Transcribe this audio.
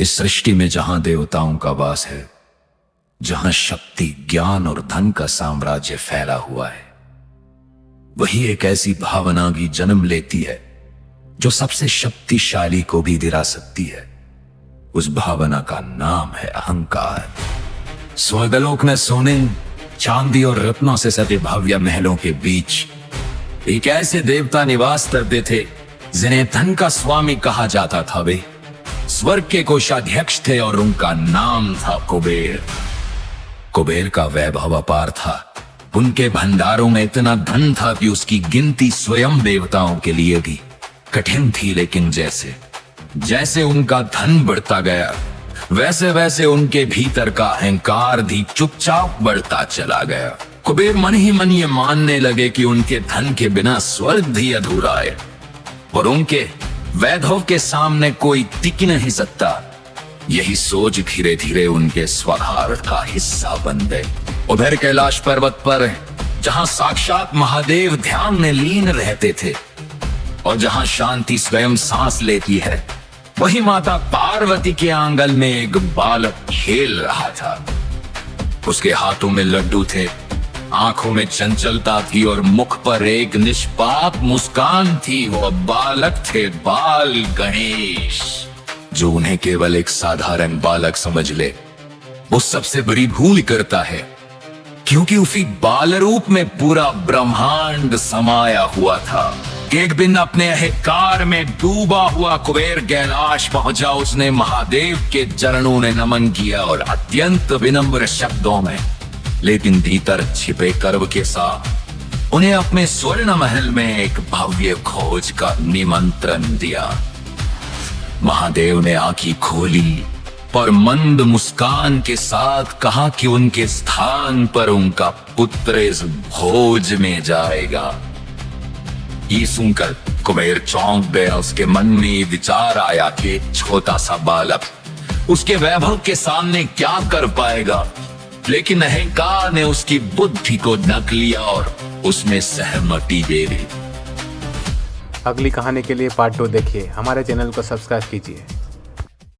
इस सृष्टि में जहां देवताओं का वास है, जहां शक्ति, ज्ञान और धन का साम्राज्य फैला हुआ है, वही एक ऐसी भावना की जन्म लेती है जो सबसे शक्तिशाली को भी गिरा सकती है। उस भावना का नाम है अहंकार। स्वर्गलोक में सोने, चांदी और रत्नों से सटे भव्य महलों के बीच एक ऐसे देवता निवास करते थे जिन्हें धन का स्वामी कहा जाता था। वे स्वर्ग के कोषाध्यक्ष थे और उनका नाम था कुबेर। कुबेर का वैभव अपार था। उनके भंडारों में इतना धन था कि उसकी गिनती स्वयं देवताओं के लिए भी कठिन थी। लेकिन जैसे जैसे उनका धन बढ़ता गया, वैसे वैसे उनके भीतर का अहंकार भी चुपचाप बढ़ता चला गया। कुबेर मन ही मन ये मानने लगे कि उनके धन के बिना स्वर्ग भी अधूरा है और उनके वैभव के सामने कोई टिक नहीं सकता। यही सोच धीरे धीरे उनके स्वभाव का हिस्सा बन गई। उधर कैलाश पर्वत पर, जहां साक्षात महादेव ध्यान में लीन रहते थे और जहां शांति स्वयं सांस लेती है, वही माता पार्वती के आंगन में एक बालक खेल रहा था। उसके हाथों में लड्डू थे, आंखों में चंचलता थी और मुख पर एक निष्पाप मुस्कान थी। वो बालक थे बाल गणेश। जो उन्हें केवल एक साधारण बालक समझ ले, वो सबसे बड़ी भूल करता है, क्योंकि उसी बाल रूप में पूरा ब्रह्मांड समाया हुआ था। एक दिन अपने अहंकार में डूबा हुआ कुबेर कैलाश पहुंचा। उसने महादेव के चरणों में नमन किया और अत्यंत विनम्र शब्दों में, लेकिन भीतर छिपे गर्व के साथ, उन्हें अपने स्वर्ण महल में एक भव्य खोज का निमंत्रण दिया। महादेव ने आंखें खोली और मंद मुस्कान के साथ कहा कि उनके स्थान पर उनका पुत्र इस भोज में जाएगा। ये सुनकर कुबेर चौंक गया। उसके मन में विचार आया कि छोटा सा बालक उसके वैभव के सामने क्या कर पाएगा, लेकिन अहंकार ने उसकी बुद्धि को ढक लिया और उसमें सहमति दे दी। अगली कहानी के लिए पार्ट 2 देखिए। हमारे चैनल को सब्सक्राइब कीजिए।